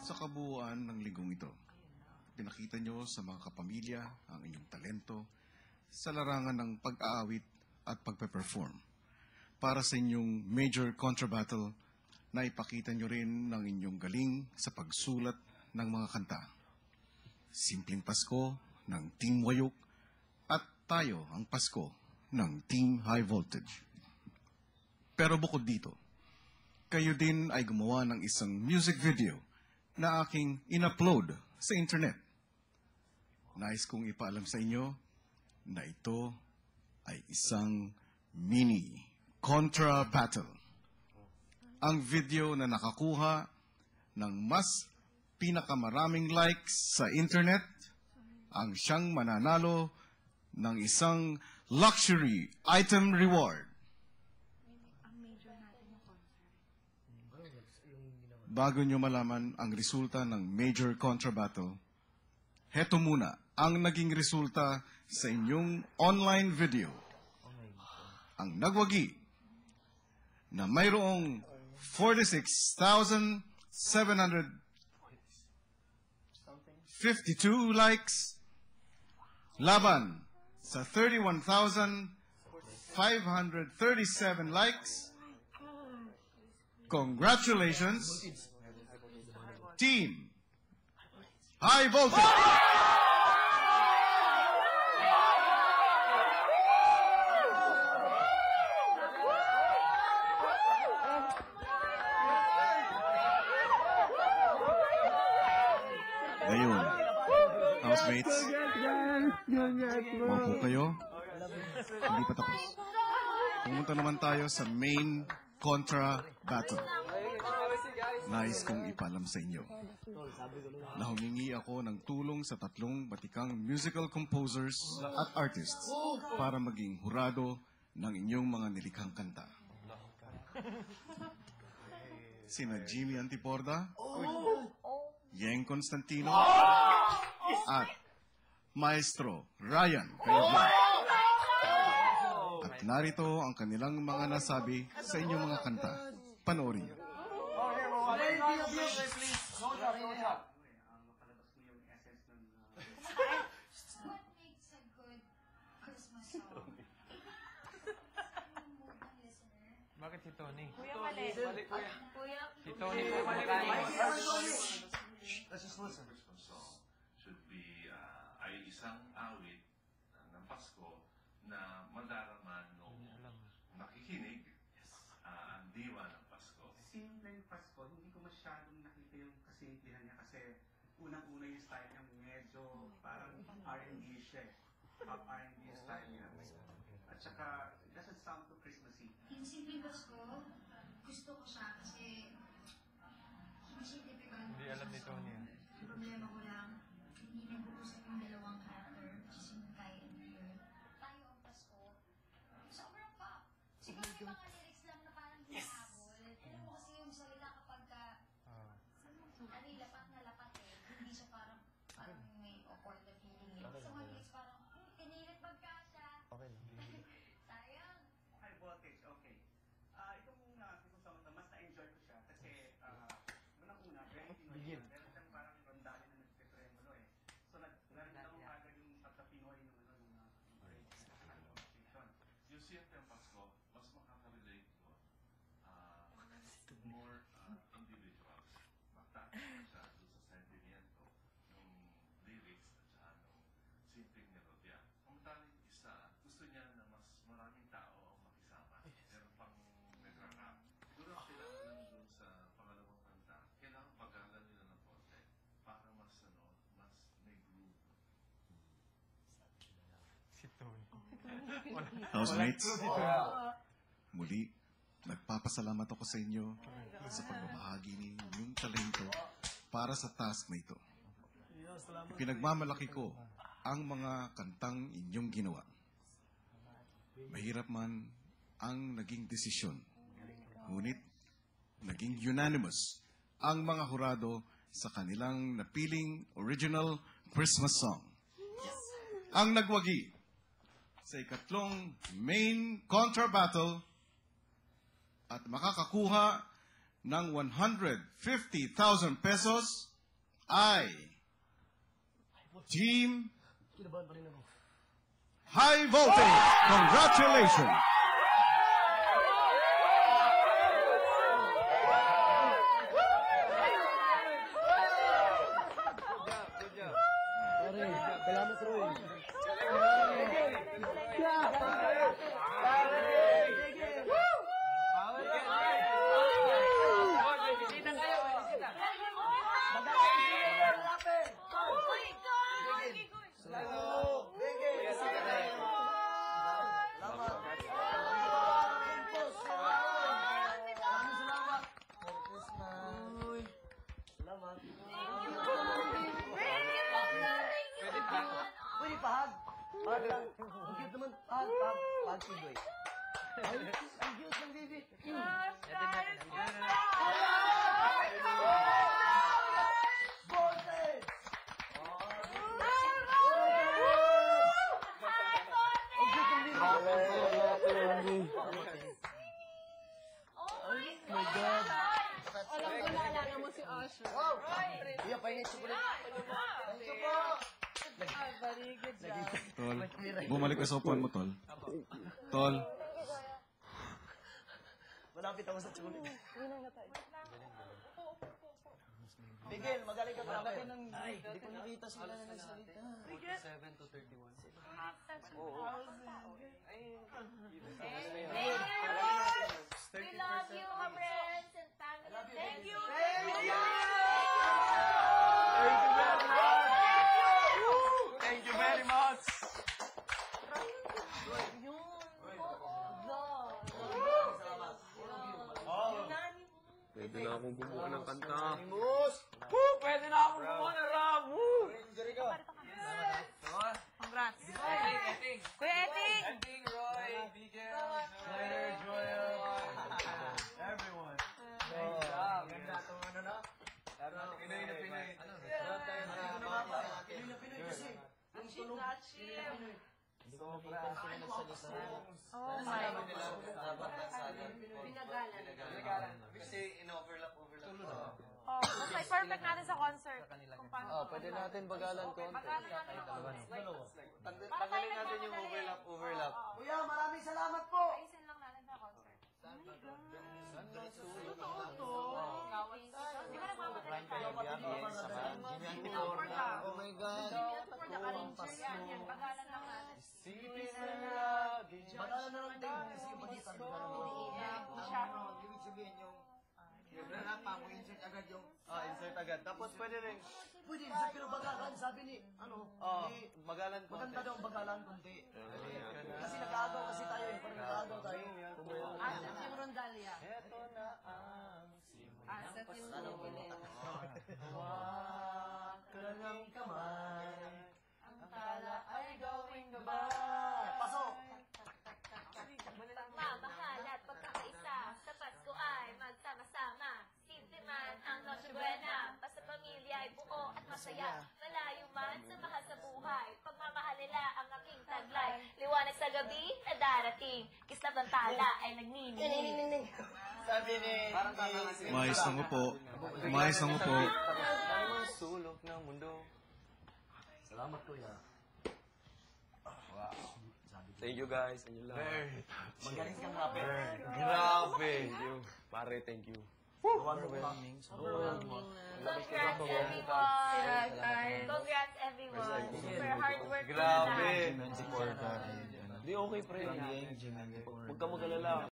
Sa kabuuan ng linggong ito, pinakita nyo sa mga kapamilya ang inyong talento sa larangan ng pag-aawit at pagpe-perform. Para sa inyong major contrabattle, na ipakita nyo rin ng inyong galing sa pagsulat ng mga kanta. Simpleng Pasko ng Team Wayuk at tayo ang Pasko ng Team High Voltage. Pero bukod dito, kayo din ay gumawa ng isang music video na aking in-upload sa internet. Nais kong ipaalam sa inyo na ito ay isang mini contra battle. Ang video na nakakuha ng mas pinakamaraming likes sa internet ang siyang mananalo ng isang luxury item reward. Bago nyo malaman ang resulta ng major contra battle, heto muna ang naging resulta sa inyong online video. Ang nagwagi na mayroong 46,752 likes laban sa 31,537 likes. Congratulations, Team High Voltage! Ngayon, housemates, maupo kayo. Hindi pa tapos. Pumunta naman tayo sa main contra battle. Nais kong ipaalam sa inyo na humingi ako ng tulong sa tatlong batikang musical composers at artists para maging hurado ng inyong mga nilikhang kanta. Sina Jimmy Antiporda, Yeng Constantino, at Maestro Ryan Cayablan. At narito ang kanilang mga nasabi sa inyong mga kanta. Panoorin niyo. What makes a good Christmas song? Bakit si Tony? Kuya, mali. Kuya, Si Tony po Let's just listen. Christmas song should be ay isang awit ng Pasko na madaraman nung nakikinig ang diwa ng Pasko. Simpleng Pasko, hindi ko masyadong nakita yung kasimplihan niya kasi unang-una yung style niya medyo parang R&B siya. Pop R&B style niya. At saka, it doesn't sound too Christmassy. Yung Simpleng Pasko, gusto ko siya kasi hindi siya typical ng Hindi alam ni Tony. Ang problema ko lang, hindi nag-uusap yung dalawang character, which is yung Kai and Peter. Tayo ang Pasko, sobrang pop. Siguro yung mga lyrics lang na parang hinahabol. Alam mo kasi yung salita kapag ka, lapat na lapat eh. Hindi siya parang may awkward na feeling eh. Sa mga lyrics parang, pinilit magkasya. Okay lang. Sayang. High voltage, okay. Itong song na mas na-enjoy ko siya kasi unang-una, very Pinoy. Meron siyang parang rondalin na nagpe-tremulo eh. So, naglalaro ko agad yung pagka-Pinoy ng Yung siyempre ang Pasko, mas makaka-relate ko more individuals. Magtatapos siya doon sa sentimento ng lyrics at saka ng simpleng melodya. Ang taling isa, gusto niya na mas maraming tao ang makisama. Meron pang nagra-rap. Doon sila nandun sa pangalawang kanta, kailangan pagalan nila ng konti para mas may groove. Si Tony. Housemates, muli, nagpapasalamat ako sa inyo sa pagbabahagi ninyong talento para sa task na ito. Pinagmamalaki ko ang mga kantang inyong ginawa. Mahirap man ang naging desisyon, ngunit naging unanimous ang mga hurado sa kanilang napiling original Christmas song. Ang nagwagi sa ikatlong main contra battle at makakakuha ng 150,000 pesos ay Team High Voltage. Congratulations! Pwede pahag. Pahag lang. Ang cute naman. Pahag, pahag. Pahag si Joy. Ay, ang cute ng baby. Bote! Ang cute ng baby. Oh my God. Alam ko naalala mo si Usher. Wow! Iya, pahingit chocolate. Thank you po! Very good job. Tol, bumalik ka sa upuan mo, Tol. Tol, Malapit ako sa chocolate. Miguel, magaling ka ba? Ay, hindi ko nakita sila na nagsalita. 47 to 31. We love you, my friends and family. Thank you. Thank you very much! Pwede na akong bumuo ng kanta. Pwede na akong gumawa ng rap! Congrats. Kuya Eting! Eting, Roy, Bigel, Claire, Joel, everyone. Nice job. Ganda itong ano na? Pinoy na Pinoy. Pinoy na Pinoy kasi. Yung tunog. Sobra. Oh my God. Pinagalan. Kasi in-overlap. Oh, mas may perfect natin sa concert. Kung paano. Pwede natin bagalan konti. Bagalan natin ang concert. Tanggalin natin yung overlap. Kuya, maraming salamat po. Ayusin lang natin sa concert. Di ba nagmamadali tayo? Oh my God. For the arranger yan. Bagalan lang natin. Bagalan na lang din. Kasi yung pagitan. Sharon. Ibig sabihin yung wala pa mo insert agad yung insert agad. Tapos pwede rin insert pero bagalan sabi ni bagalan konti. Maganda daw bagalan konti. Kasi nag-aagaw kasi tayo parang nag-aagaw tayo. Asat yung Rondalia. Eto na ang simula. Asat yung Rondalia. Huwag ka ng kamay. Ang tala ay gawing gabay. Pasok! Pagmamahal at pagkakaisa sa Pasko ay magsama-sama. Simple man ang Noche Buena, basta pamilya ay buo at masaya. Malayo man sa mahal sa buhay, pagmamahal nila ang aking taglay. Liwanag sa gabi na darating, kislap ng tala ay nagniningning. Sabi ni mais ng upo. Mais ng upo. Ang sulok ng mundo. Salamat kuya. Thank you guys. Ang lang. Magaling kang rapper. Grabe. You. Pare, thank you. Overwhelming. Congrats everyone! Congrats everyone! Super hard work Grabe. na lahat. Di okay, pre. Huwag ka mag-alala.